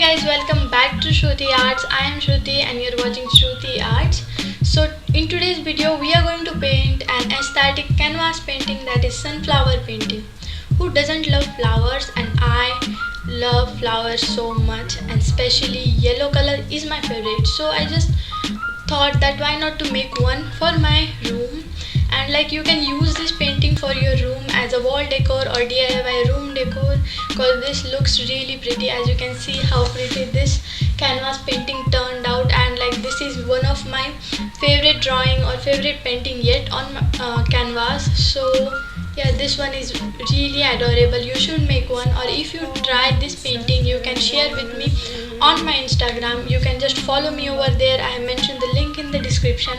guys, welcome back to Shruti Arts. I am Shruti and you're watching Shruti Arts. So in today's video we are going to paint an aesthetic canvas painting, that is sunflower painting. Who doesn't love flowers? And I love flowers so much, and especially yellow color is my favorite. So I just thought that why not to make one for my room, and like you can use this painting for your room as a wall decor or DIY room decor, because this looks really pretty. As you can see how pretty this canvas painting turned out, and like this is one of my favorite drawing or favorite painting yet on canvas. So yeah, this one is really adorable. You should make one, or if you try this painting you can share with me on my Instagram. You can just follow me over there. I have mentioned the link in the description,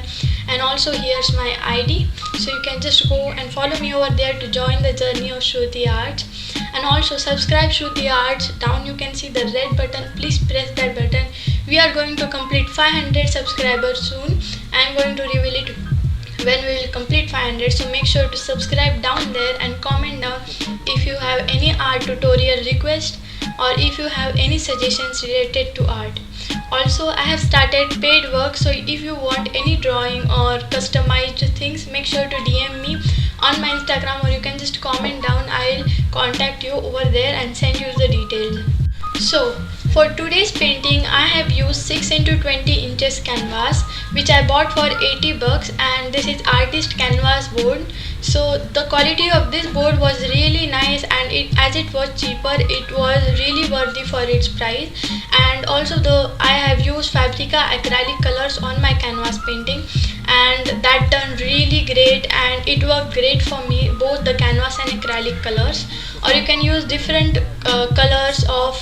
and also here's my ID, so you can just go and follow me over there to join the journey of Shruti Arts. And also subscribe Shruti Arts. Down you can see the red button, please press that button. We are going to complete 500 subscribers soon. I am going to reveal it when we will complete 500, so make sure to subscribe down there and comment down if you have any art tutorial request or if you have any suggestions related to art. Also, I have started paid work, so if you want any drawing or customized things, make sure to DM me on my Instagram, or you can just comment down. I'll contact you over there and send you the details. So for today's painting I have used 6x20 inches canvas, which I bought for 80 bucks, and this is artist canvas board. So the quality of this board was really nice, and as it was cheaper, it was really worthy for its price. And also I have used fabrica acrylic colors on my canvas painting, and that turned really great, and it worked great for me, both the canvas and acrylic colors. Or you can use different colors of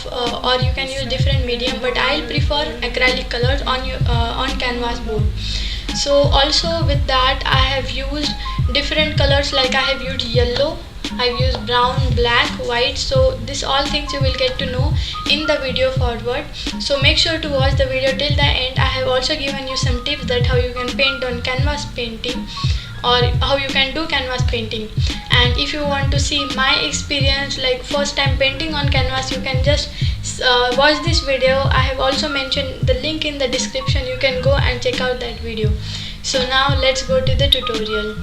or you can use different medium, but I'll prefer acrylic colors on canvas board. So also with that I have used different colors, like I have used yellow, I've used brown, black, white. So this all things you will get to know in the video forward, so make sure to watch the video till the end. I have also given you some tips that how you can paint on canvas painting, or how you can do canvas painting. And if you want to see my experience, like first time painting on canvas, you can just watch this video. I have also mentioned the link in the description. You can go and check out that video. So now let's go to the tutorial.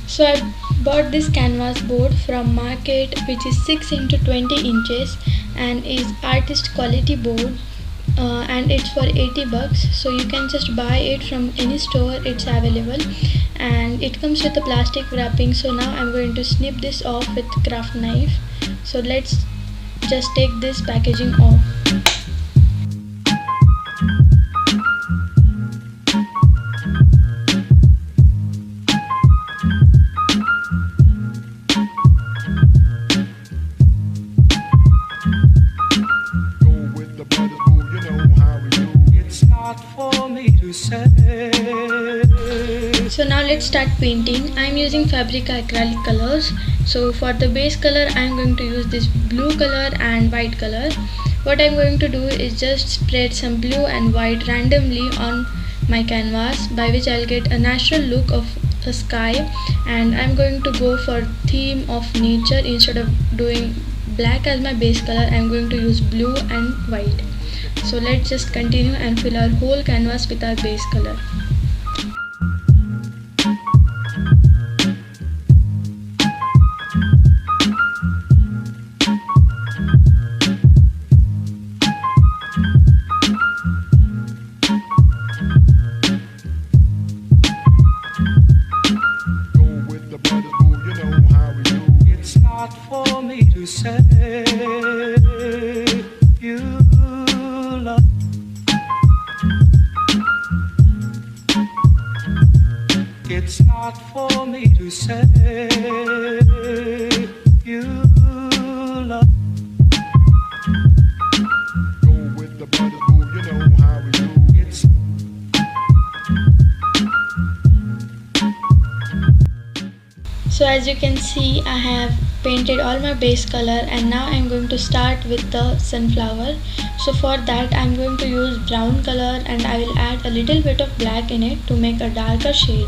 So I bought this canvas board from market, which is 6x20 inches and is artist quality board. And it's for 80 bucks, so you can just buy it from any store. It's available, and it comes with a plastic wrapping. So now I'm going to snip this off with craft knife. So let's just take this packaging off. So now let's start painting. I am using fabrica acrylic colors. So for the base color I am going to use this blue color and white color. What I am going to do is just spread some blue and white randomly on my canvas, by which I'll get a natural look of a sky. And I'm going to go for theme of nature. Instead of doing black as my base color, I'm going to use blue and white. So let's just continue and fill our whole canvas with our base color. It's not for me to say you love. It's not for me to say you love. Go with the brothers, boo, you know how we do. It's So as you can see, I have painted all my base color, and now I'm going to start with the sunflower. So for that I'm going to use brown color, and I will add a little bit of black in it to make a darker shade.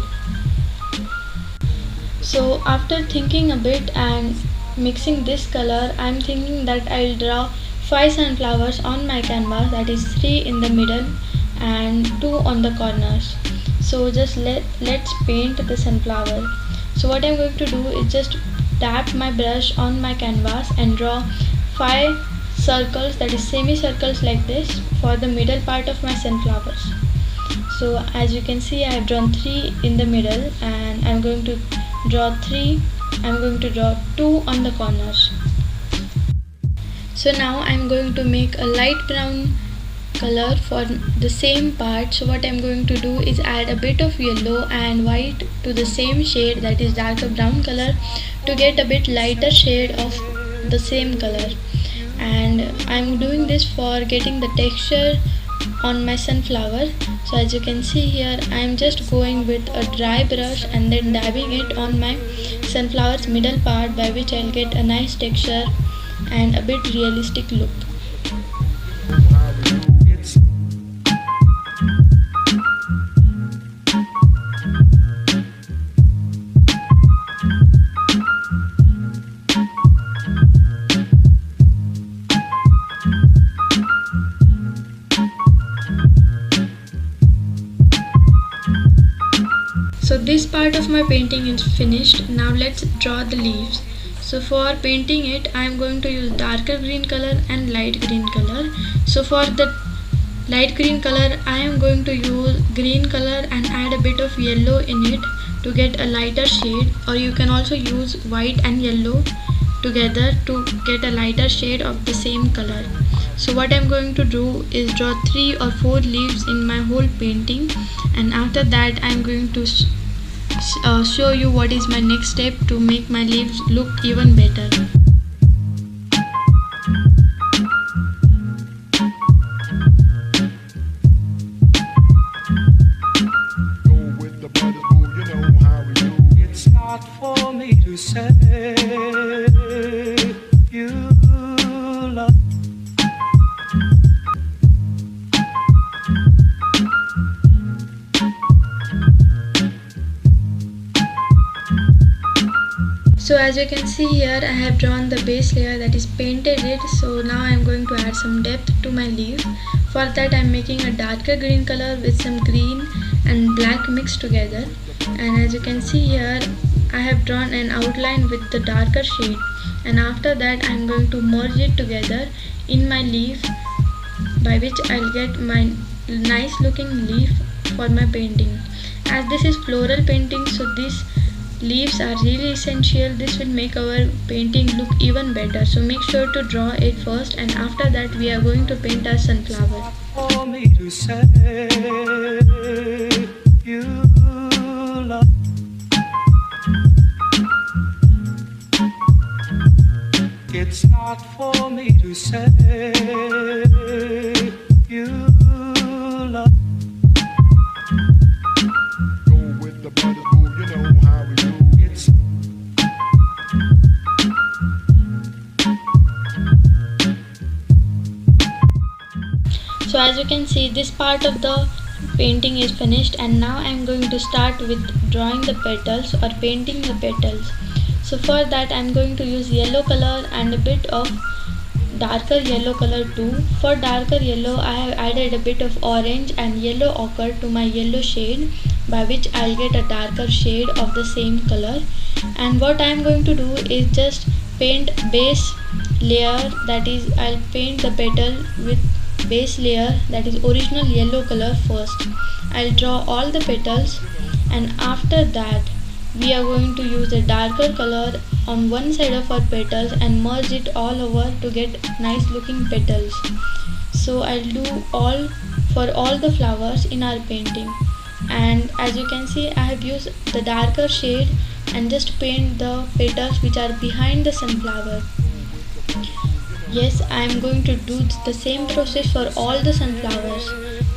So after thinking a bit and mixing this color, I'm thinking that I'll draw 5 sunflowers on my canvas, that is 3 in the middle and 2 on the corners. So just let's paint the sunflower. So what I'm going to do is just tap my brush on my canvas and draw 5 circles, that is semicircles like this, for the middle part of my sunflowers. So as you can see, I have drawn 3 in the middle and I'm going to draw 2 on the corners. So now I'm going to make a light brown color for the same part. So what I'm going to do is add a bit of yellow and white to the same shade, that is darker brown color, to get a bit lighter shade of the same color. And I'm doing this for getting the texture on my sunflower. So as you can see here, I'm just going with a dry brush and then dabbing it on my sunflower's middle part, by which I'll get a nice texture and a bit realistic look. So this part of my painting is finished. Now let's draw the leaves. So for painting it, I am going to use darker green color and light green color. So for the light green color, I am going to use green color and add a bit of yellow in it to get a lighter shade, or you can also use white and yellow together to get a lighter shade of the same color. So what I'm going to do is draw 3 or 4 leaves in my whole painting, and after that I'm going to show you what is my next step to make my leaves look even better. Go with the brothers, boo, you know how we do. It's not for me to say you love. So as you can see here, I have drawn the base layer, that is painted it. So now I am going to add some depth to my leaf. For that I am making a darker green color with some green and black mixed together. And as you can see here, I have drawn an outline with the darker shade. And after that I am going to merge it together in my leaf, by which I'll get my nice looking leaf for my painting. As this is floral painting, so these leaves are really essential. This will make our painting look even better. So make sure to draw it first, and after that we are going to paint our sunflower. For me to say you love. It's not for me to say you love. Go with the brothers, boo, you know how we do. It's So as you can see, this part of the painting is finished, and now I am going to start with drawing the petals or painting the petals. So for that I am going to use yellow color and a bit of darker yellow color too. For darker yellow I have added a bit of orange and yellow ochre to my yellow shade, by which I'll get a darker shade of the same color. And what I am going to do is just paint base layer, that is I'll paint the petal with base layer, that is original yellow color first. I'll draw all the petals, and after that we are going to use a darker color on one side of our petals and merge it all over to get nice looking petals. So I'll do all for all the flowers in our painting. And as you can see, I have used the darker shade and just paint the petals which are behind the sunflower. Yes, I am going to do the same process for all the sunflowers.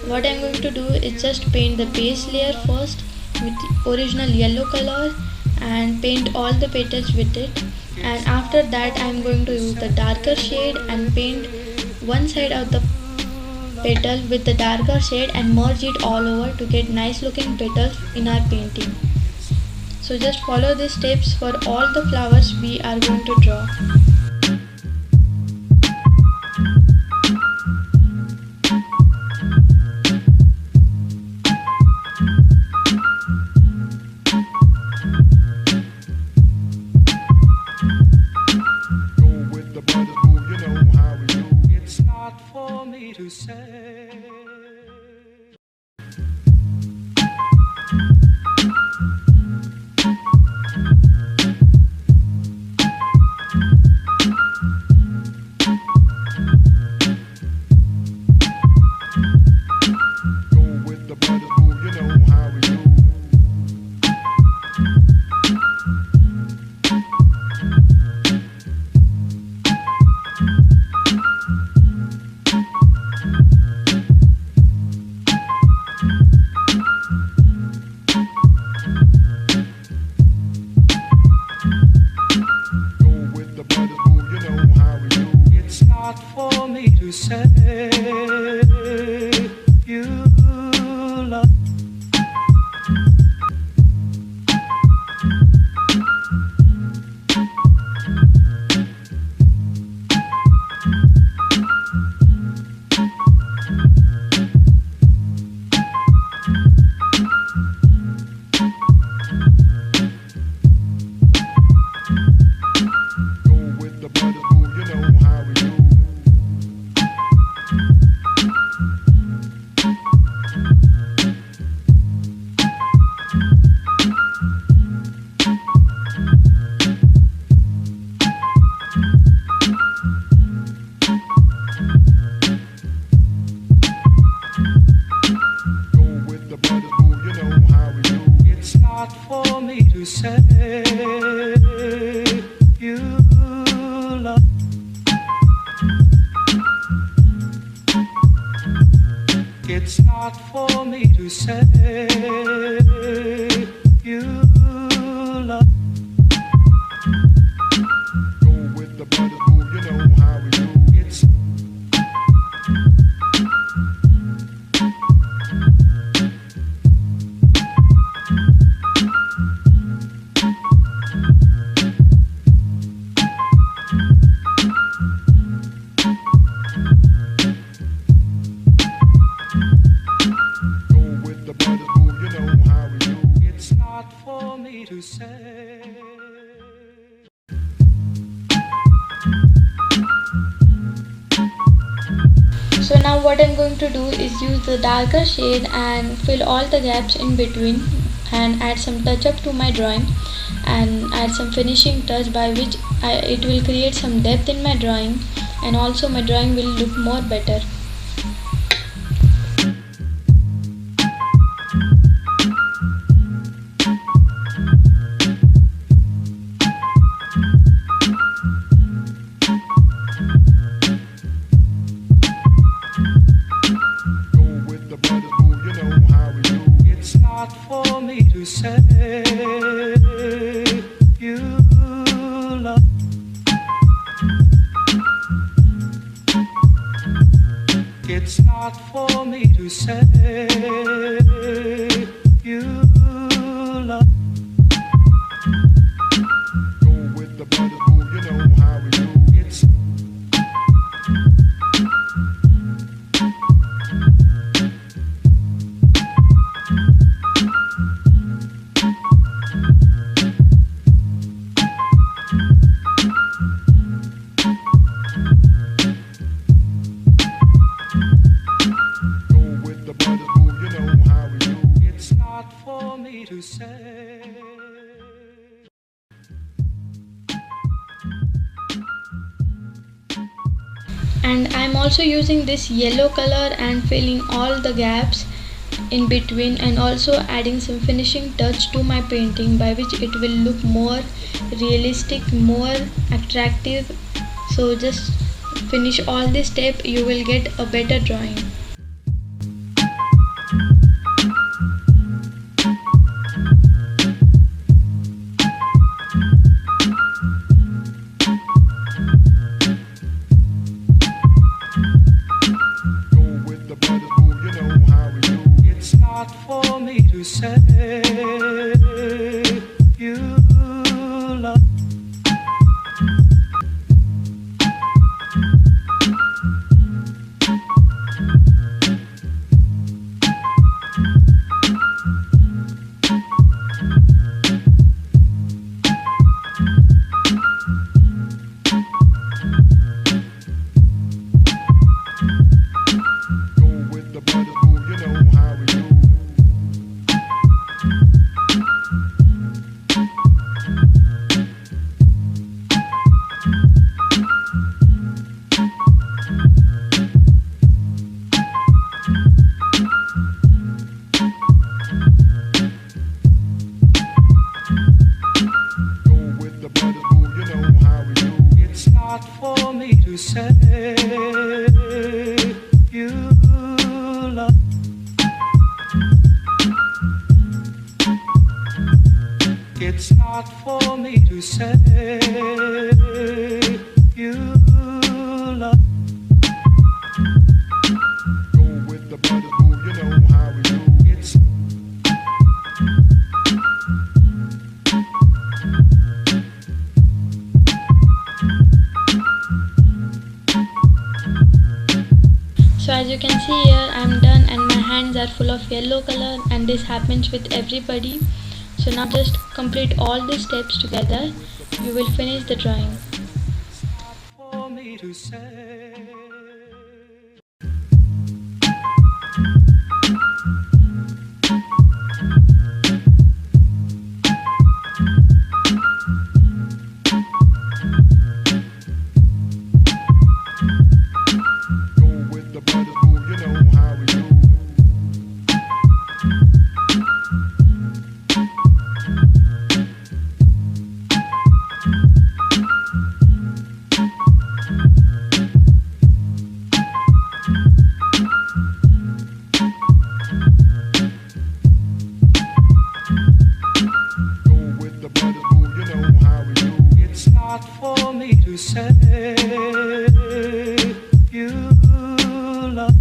What I am going to do is just paint the base layer first with the original yellow color and paint all the petals with it. And after that I am going to use the darker shade and paint one side of the petal with the darker shade and merge it all over to get nice looking petals in our painting. So just follow these steps for all the flowers we are going to draw. To say for me to say you love. For me to say you love. It's not for me to say you love. Go with the brothers, boo, you know how we do. It's for me to say. So now what I'm going to do is use the darker shade and fill all the gaps in between and add some touch up to my drawing and add some finishing touch by which it will create some depth in my drawing, and also my drawing will look more better. It's not for me to say you love. It's not for me to say you love. Go with the brothers, boo, you know how we do. It's for me to say. And I'm also using this yellow color and filling all the gaps in between, and also adding some finishing touch to my painting by which it will look more realistic, more attractive. So just finish all this step, you will get a better drawing. It's not for me to say It's not for me to say you love. Go with the brothers, boo, you know how we do. It's So as you can see here, I'm done and my hands are full of yellow color, and this happens with everybody. So now just complete all the steps together. You will finish the drawing. not for me to say. Go with the brothers, boo, you know how we do. Go with the brothers, boo, you know how we do. It's not for me to say you love.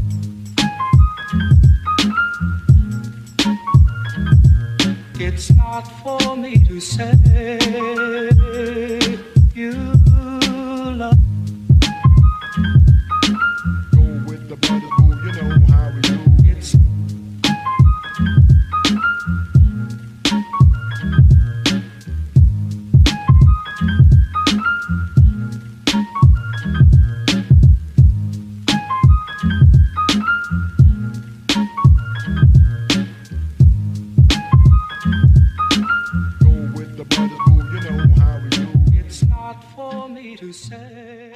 It's not for me to say you love. Go with the brothers, boo, you know how we do. It's Go with the brothers, boo, you know how we do. It's not for me to say